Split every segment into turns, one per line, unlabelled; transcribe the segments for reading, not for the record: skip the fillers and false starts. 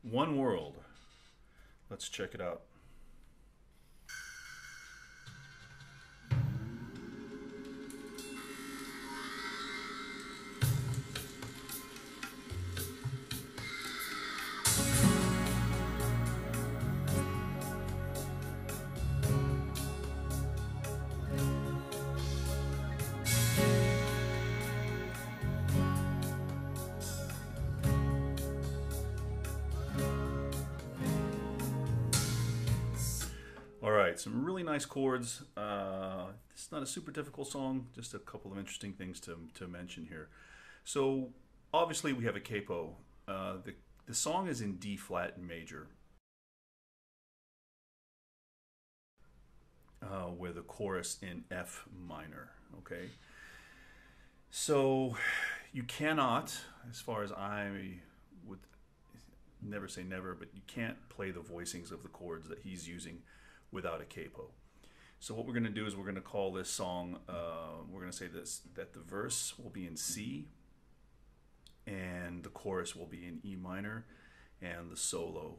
One World. Let's check it out. All right, some really nice chords. It's not a super difficult song, just a couple of interesting things to mention here. So obviously we have a capo. The song is in D flat major, with a chorus in F minor. Okay, so you cannot, as far as I would never say never, but you can't play the voicings of the chords that he's using without a capo. So what we're going to do is we're going to call this song, we're going to say this, that the verse will be in C and the chorus will be in E minor and the solo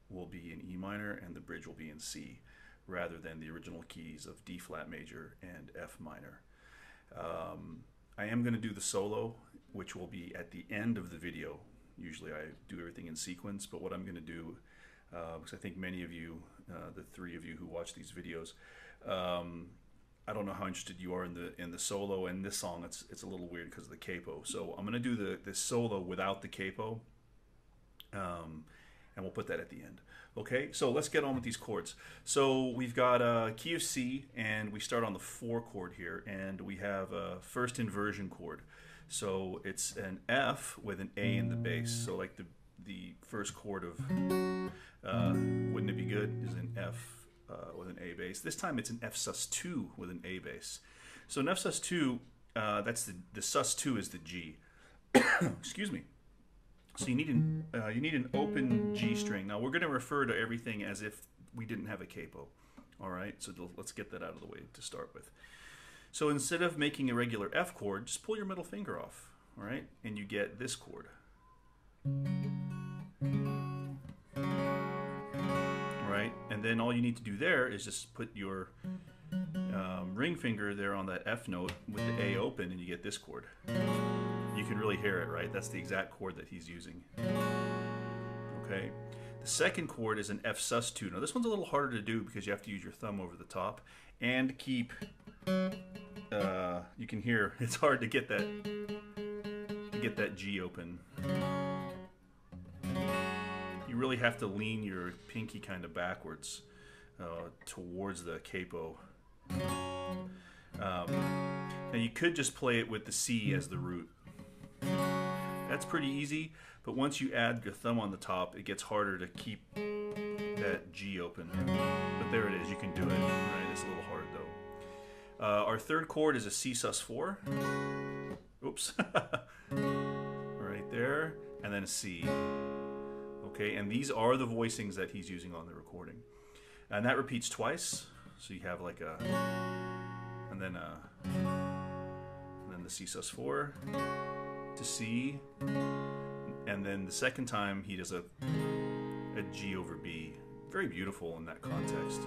will be in E minor and the bridge will be in C, rather than the original keys of D flat major and F minor. I am going to do the solo, which will be at the end of the video. Usually I do everything in sequence, but what I'm going to do, because I think many of you, the three of you who watch these videos, I don't know how interested you are in the solo, and this song it's a little weird because of the capo. So I'm going to do the solo without the capo, and we'll put that at the end. Okay, so let's get on with these chords. So we've got a key of C, and we start on the 4 chord here, and we have a first inversion chord. So it's an F with an A in the bass. So like the first chord of Wouldn't It Be Good is an F with an A bass. This time it's an F sus2 with an A bass. So an F sus2, that's the sus2 is the G. Excuse me. So you need an open G string. Now we're going to refer to everything as if we didn't have a capo. All right, so let's get that out of the way to start with. So instead of making a regular F chord, just pull your middle finger off. All right, and you get this chord. Right, and then all you need to do there is just put your ring finger there on that F note with the A open, and you get this chord. You can really hear it, right? That's the exact chord that he's using. Okay, the second chord is an F sus2. Now this one's a little harder to do because you have to use your thumb over the top and keep. You can hear it's hard to get that G open. You really have to lean your pinky kind of backwards towards the capo. Now you could just play it with the C as the root. That's pretty easy, but once you add your thumb on the top, it gets harder to keep that G open. But there it is, you can do it. Right? It's a little hard though. Our third chord is a C sus4. Oops. Right there, and then a C. Okay, and these are the voicings that he's using on the recording. And that repeats twice, so you have like a, and then the C sus4 to C, and then the second time he does a G over B. Very beautiful in that context.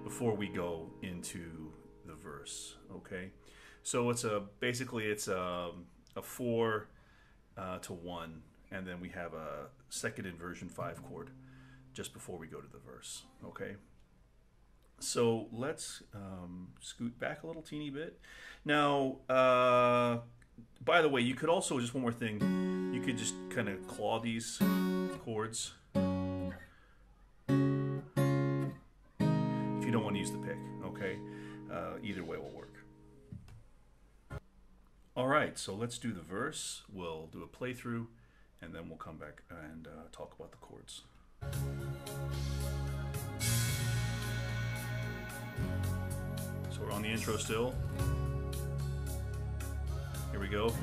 Before we go into the verse, okay? So it's basically a 4 to 1, and then we have a second inversion 5 chord just before we go to the verse, okay? So let's scoot back a little teeny bit. Now, by the way, you could also, just one more thing, you could just kind of claw these chords if you don't want to use the pick, okay? Either way will work. All right, so let's do the verse. We'll do a playthrough, and then we'll come back and talk about the chords. So we're on the intro still. Here we go.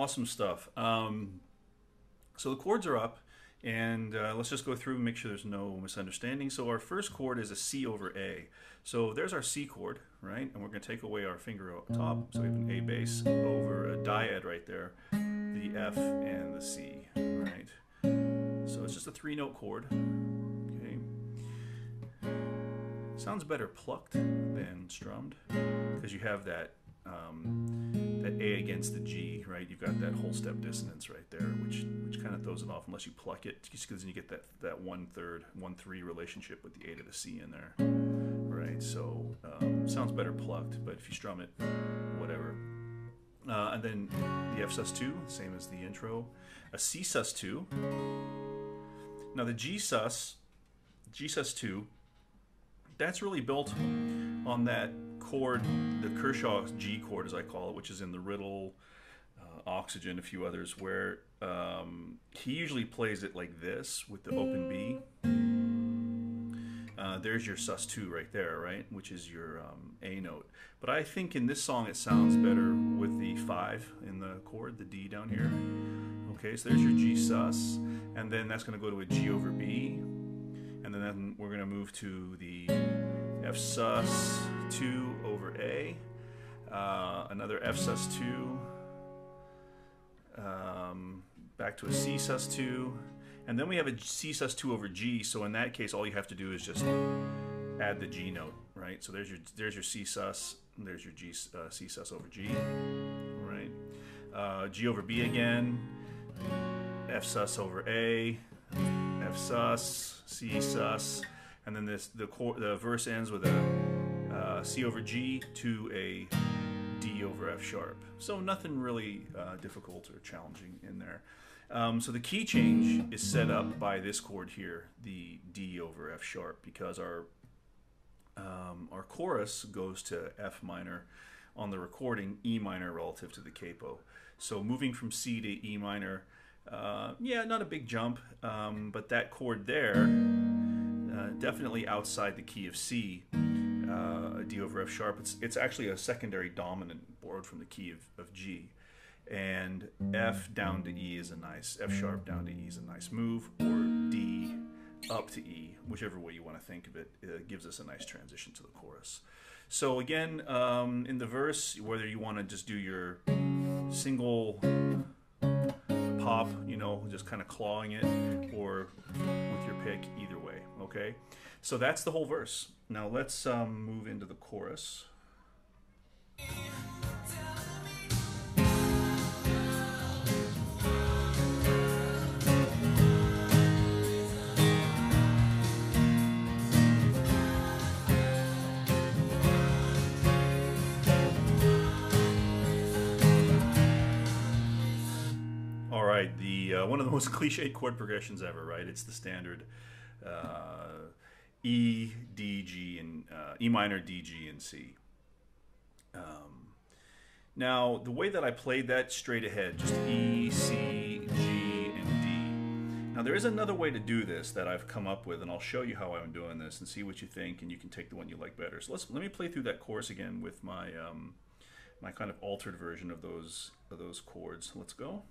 awesome stuff. So the chords are up, and let's just go through and make sure there's no misunderstanding. So our first chord is a C over A. So there's our C chord, right? And we're going to take away our finger up top. So we have an A bass over a dyad right there, the F and the C, right? So it's just a 3-note chord. Okay. Sounds better plucked than strummed because you have that that A against the G, right? You've got that whole step dissonance right there, which kind of throws it off unless you pluck it, just because then you get that 1/3, 1/3 relationship with the A to the C in there, right? So sounds better plucked, but if you strum it, whatever. And then the F sus2, same as the intro, a C sus2. Now the G sus2, that's really built on that chord, the Kershaw G chord as I call it, which is in the Riddle, Oxygen, a few others, where he usually plays it like this with the open B. There's your sus2 right there, right, which is your A note. But I think in this song it sounds better with the 5 in the chord, the D down here. Okay, so there's your G sus, and then that's going to go to a G over B, and then we're going to move to the F sus2 over A, another F sus2, back to a C sus2, and then we have a C sus2 over G. So in that case, all you have to do is just add the G note, right? So there's your C sus, and there's your C sus over G, right? G over B again, F sus over A, F sus, C sus, and then the verse ends with a C over G to a D over F sharp. So nothing really difficult or challenging in there. So the key change is set up by this chord here, the D over F sharp, because our chorus goes to F minor on the recording, E minor relative to the capo. So moving from C to E minor, yeah, not a big jump, but that chord there, definitely outside the key of C, a D over F sharp. It's actually a secondary dominant borrowed from the key of G. And F down to E is a nice, F sharp down to E is a nice move, or D up to E, whichever way you want to think of it, gives us a nice transition to the chorus. So again, in the verse, whether you want to just do your single pop, you know, just kind of clawing it, or with your pick, either way, okay? So that's the whole verse. Now let's move into the chorus. All right, one of the most cliched chord progressions ever, right? It's the standard E, D, G, and E minor, D, G, and C. Now, the way that I played that straight ahead, just E, C, G, and D. Now, there is another way to do this that I've come up with, and I'll show you how I'm doing this and see what you think, and you can take the one you like better. So let me play through that chorus again with my my kind of altered version of those chords. Let's go.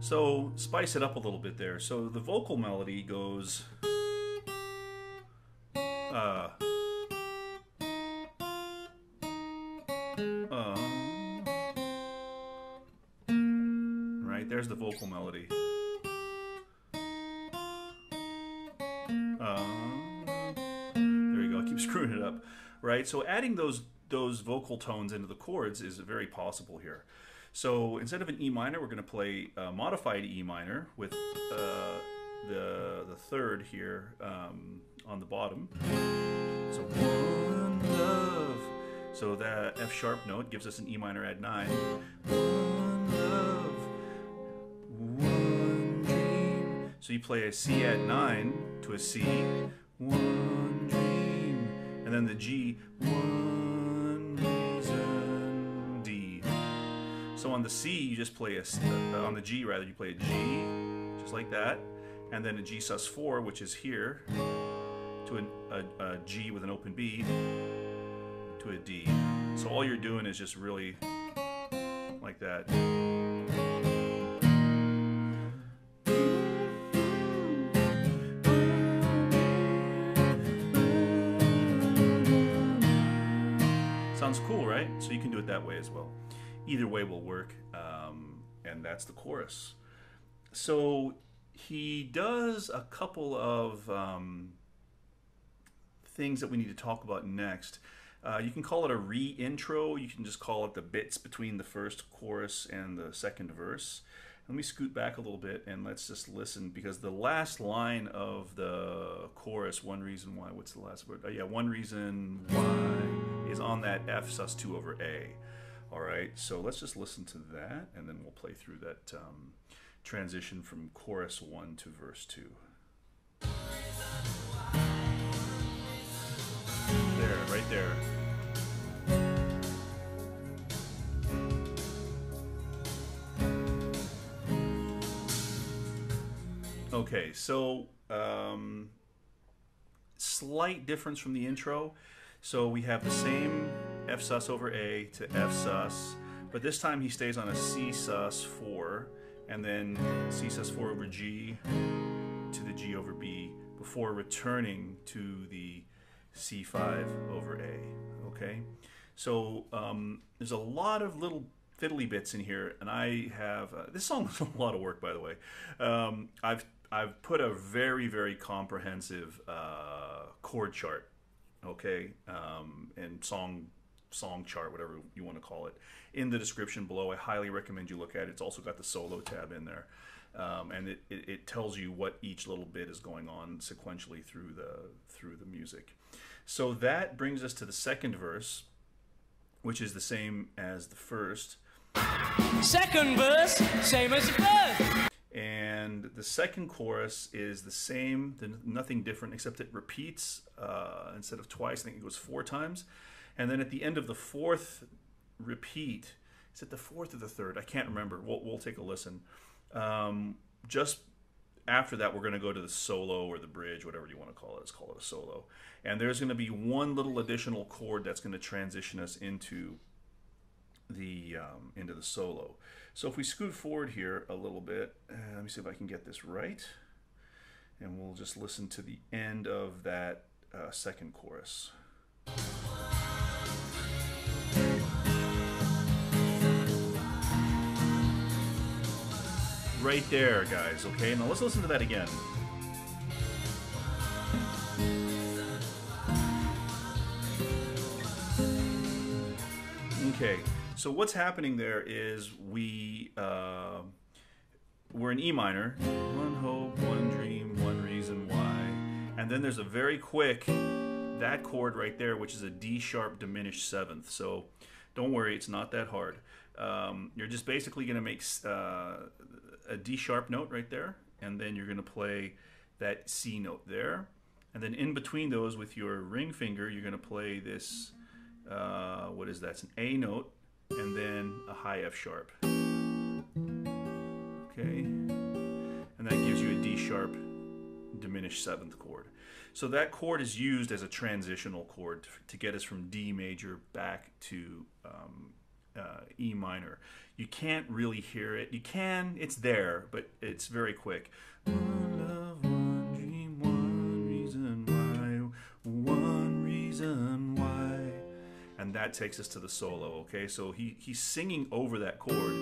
So spice it up a little bit there. So the vocal melody goes right, there's the vocal melody. There you go, I keep screwing it up. Right, so adding those vocal tones into the chords is very possible here. So instead of an E minor, we're going to play a modified E minor with the third here on the bottom. So one love. So that F sharp note gives us an E minor add 9. One love, one dream. So you play a C add 9 to a C. one dream, and then the G, one reason, D. So on the C, you just play on the G rather, you play a G, just like that, and then a G sus4, which is here, to a G with an open B, to a D. So all you're doing is just really like that. Sounds cool, right? So you can do it that way as well. Either way will work, and that's the chorus. So he does a couple of things that we need to talk about next. You can call it a re-intro. You can just call it the bits between the first chorus and the second verse. Let me scoot back a little bit and let's just listen, because the last line of the chorus, one reason why, what's the last word? Yeah, one reason why is on that F sus2 over A. All right, so let's just listen to that and then we'll play through that transition from chorus 1 to verse 2. There, right there. Okay, so slight difference from the intro. So we have the same F sus over A to F sus, but this time he stays on a C sus4, and then C sus4 over G to the G over B before returning to the C5 over A. Okay, so there's a lot of little fiddly bits in here, and I have this song is a lot of work, by the way. I've put a very comprehensive chord chart, okay, and song chart, whatever you want to call it, in the description below. I highly recommend you look at it. It's also got the solo tab in there, and it tells you what each little bit is going on sequentially through the music. So that brings us to the second verse, which is the same as the first.
Second verse, same as the first.
And the second chorus is the same, nothing different, except it repeats instead of twice. I think it goes 4 times. And then at the end of the fourth repeat, is it the fourth or the third? I can't remember. We'll take a listen. Just after that, we're going to go to the solo or the bridge, whatever you want to call it. Let's call it a solo. And there's going to be one little additional chord that's going to transition us into the solo. So if we scoot forward here a little bit, let me see if I can get this right, and we'll just listen to the end of that second chorus. Right there, guys. Okay, now let's listen to that again. Okay, so what's happening there is we're in E minor, one hope, one dream, one reason why, and then there's a very quick, that chord right there, which is a D sharp diminished 7th. So don't worry, it's not that hard. You're just basically going to make a D sharp note right there, and then you're going to play that C note there, and then in between those with your ring finger you're going to play this what is that? It's an A note and then a high F sharp. Okay, and that gives you a D sharp diminished 7th chord. So that chord is used as a transitional chord to get us from D major back to E minor. You can't really hear it. You can, it's there, but it's very quick. One love, one dream, one reason why, one reason why. And that takes us to the solo, okay? So he's singing over that chord.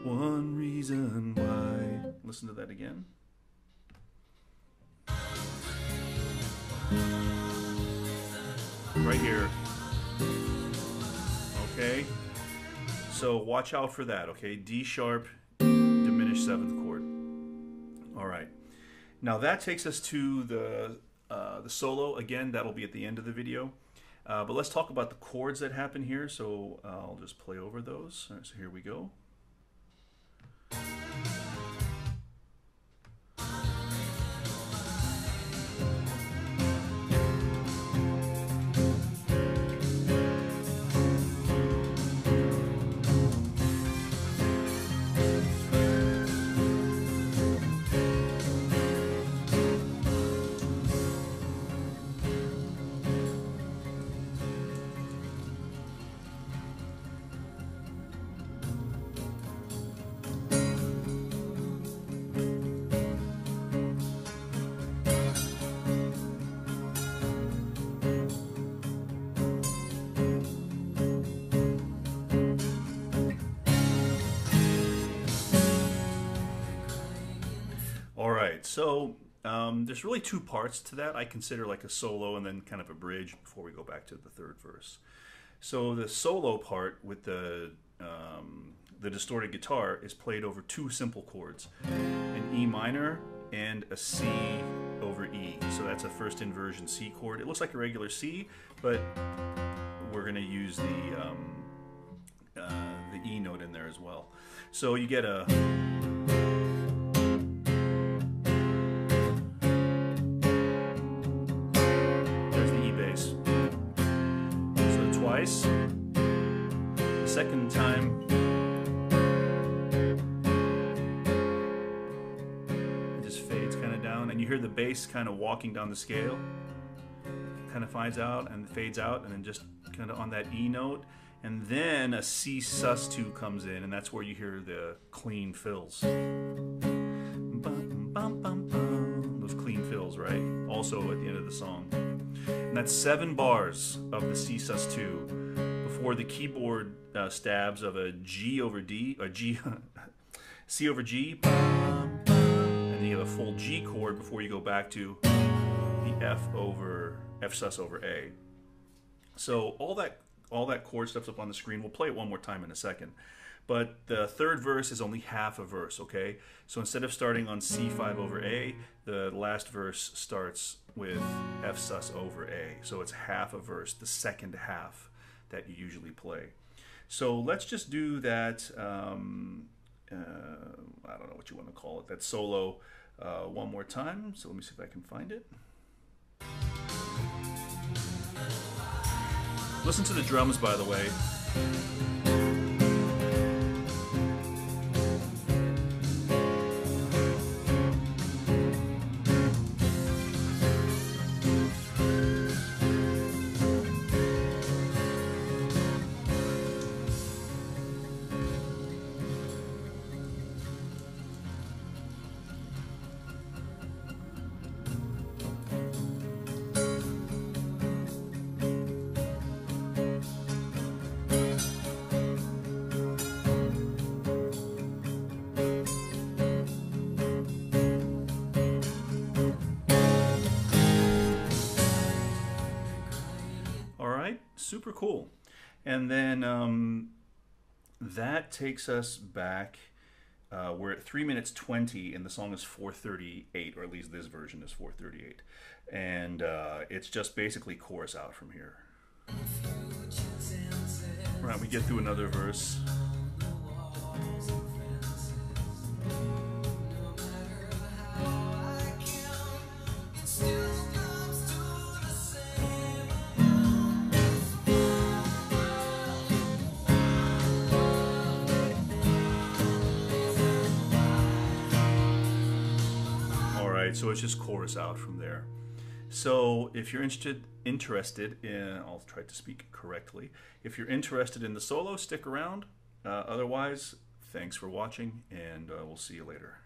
One reason why. Listen to that again. Right here. Okay? So watch out for that, okay? D sharp, diminished 7th chord. All right. Now that takes us to the solo. Again, that'll be at the end of the video. But let's talk about the chords that happen here. So I'll just play over those. All right, so here we go. So there's really two parts to that. I consider like a solo and then kind of a bridge before we go back to the third verse. So the solo part with the distorted guitar is played over two simple chords, an E minor and a C over E. So that's a first inversion C chord. It looks like a regular C, but we're going to use the E note in there as well. So you get a there's the E bass. So twice. The second time it just fades kind of down, and you hear the bass kind of walking down the scale. Kind of fades out and fades out, and then just kind of on that E note, and then a C sus2 comes in, and that's where you hear the clean fills. Those clean fills, right? Also at the end of the song. And that's 7 bars of the C sus2 before the keyboard stabs of a G over D, a G, C over G, and then you have a full G chord before you go back to the F sus over A. So all that chord stuff's up on the screen. We'll play it one more time in a second. But the third verse is only half a verse, okay? So instead of starting on C5 over A, the last verse starts with F sus over A. So it's half a verse, the second half that you usually play. So let's just do that, I don't know what you want to call it, that solo one more time. So let me see if I can find it. Listen to the drums, by the way. Super cool. And then that takes us back. We're at 3 minutes 20 and the song is 4:38, or at least this version is 4:38. And it's just basically chorus out from here. Right, we get through another verse. So it's just chorus out from there. So if you're interested in, I'll try to speak correctly. If you're interested in the solo, stick around. Otherwise, thanks for watching, and we'll see you later.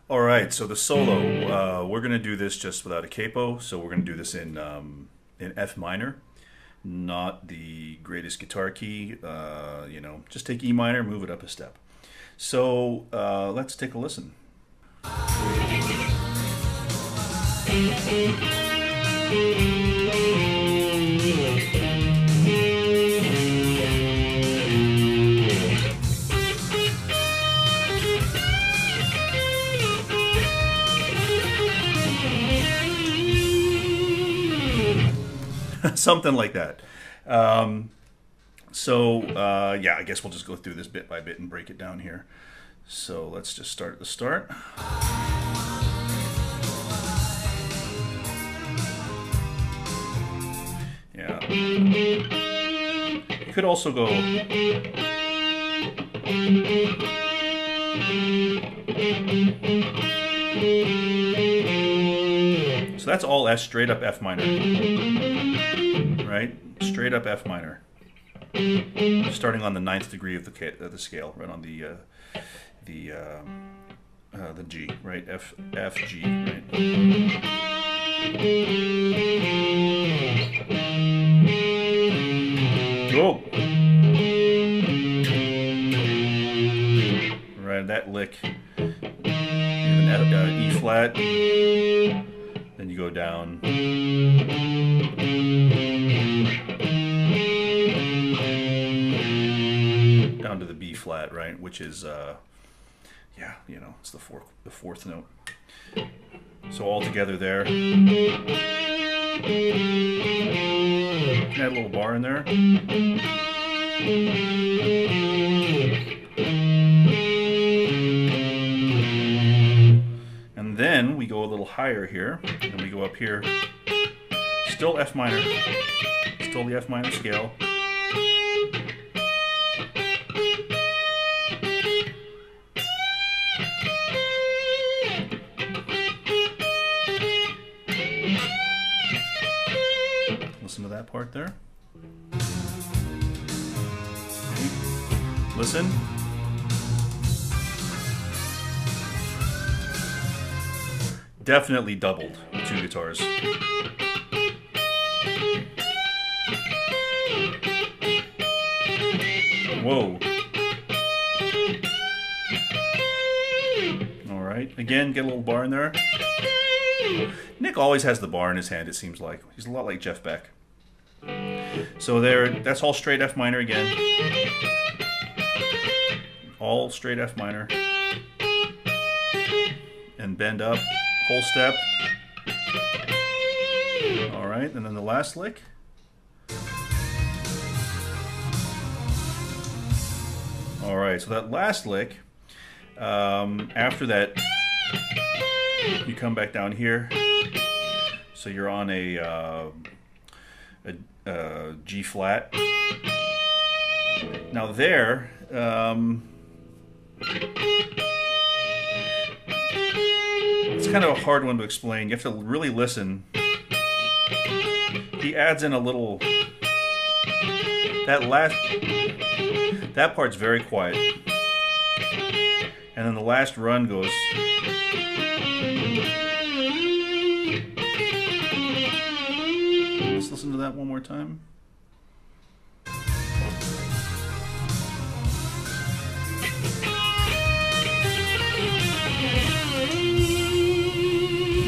All right, so the solo, we're going to do this just without a capo. So we're going to do this in F minor, not the greatest guitar key. You know, just take E minor, move it up a step. So let's take a listen. Something like that. Yeah, I guess we'll just go through this bit by bit and break it down here. So let's just start at the start. Yeah. You could also go. So that's all S, straight up F minor. Right? Straight up F minor. Starting on the 9th degree of the scale, right on the G, right? F G, right? Go. that lick, you have an E flat, then you go down. Down to the B flat, right? Which is, yeah, you know, it's the fourth note. So all together there. Add a little bar in there. And then we go a little higher here, and we go up here. Still F minor, still the F minor scale. Listen to that part there. Listen. Definitely doubled with two guitars. Whoa. All right. Again, get a little bar in there. Nik always has the bar in his hand, it seems like. He's a lot like Jeff Beck. So there, that's all straight F minor again. All straight F minor. And bend up, whole step. All right, and then the last lick. All right, so that last lick, after that, you come back down here. So you're on a G flat. Now there, it's kind of a hard one to explain. You have to really listen. He adds in a little. That part's very quiet, and then the last run goes. Let's listen to that one more time.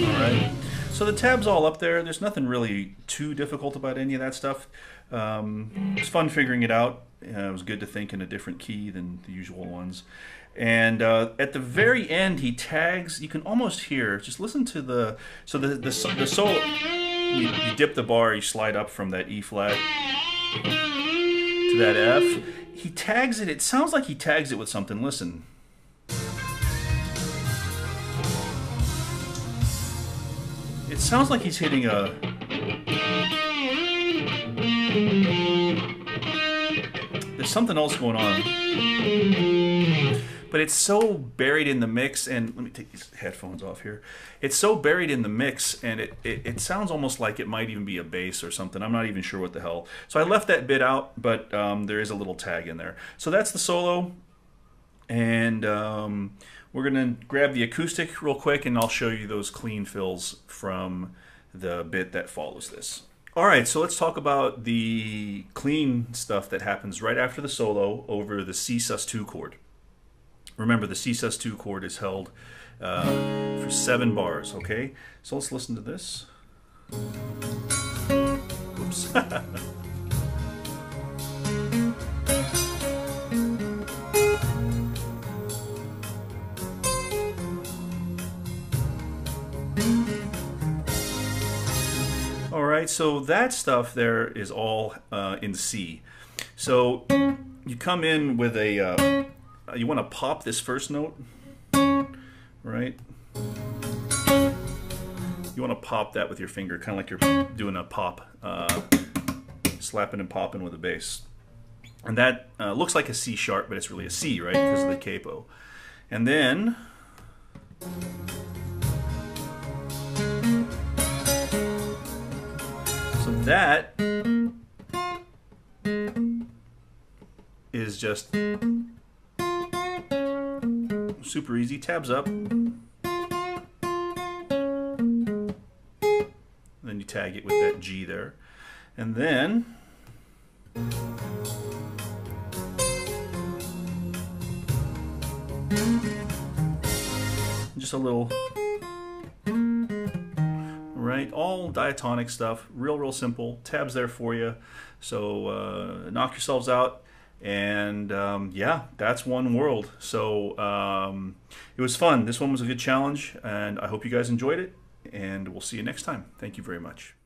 Alright, so the tab's all up there. There's nothing really too difficult about any of that stuff. It's fun figuring it out. It was good to think in a different key than the usual ones. And at the very end, he tags. You can almost hear. Just listen to the solo. You dip the bar. You slide up from that E flat to that F. He tags it. It sounds like he tags it with something. Listen. It sounds like he's hitting a. There's something else going on. But it's so buried in the mix, and let me take these headphones off here. It's so buried in the mix, and it sounds almost like it might even be a bass or something. I'm not even sure what the hell. So I left that bit out, but there is a little tag in there. So that's the solo, and we're gonna grab the acoustic real quick, and I'll show you those clean fills from the bit that follows this. All right, so let's talk about the clean stuff that happens right after the solo over the C sus2 chord. Remember, the C sus2 chord is held for 7 bars, okay? So let's listen to this. Oops. All right, so that stuff there is all in C. So you come in with a, you want to pop this first note, right? You want to pop that with your finger, kind of like you're doing a pop, slapping and popping with a bass. And that looks like a C sharp, but it's really a C, right? Because of the capo. And then so that is just super easy. Tabs up. Then you tag it with that G there. And then just a little, right? All diatonic stuff, real simple. Tabs there for you. So knock yourselves out. And yeah, that's one world. So it was fun. This one was a good challenge, and I hope you guys enjoyed it. And we'll see you next time. Thank you very much.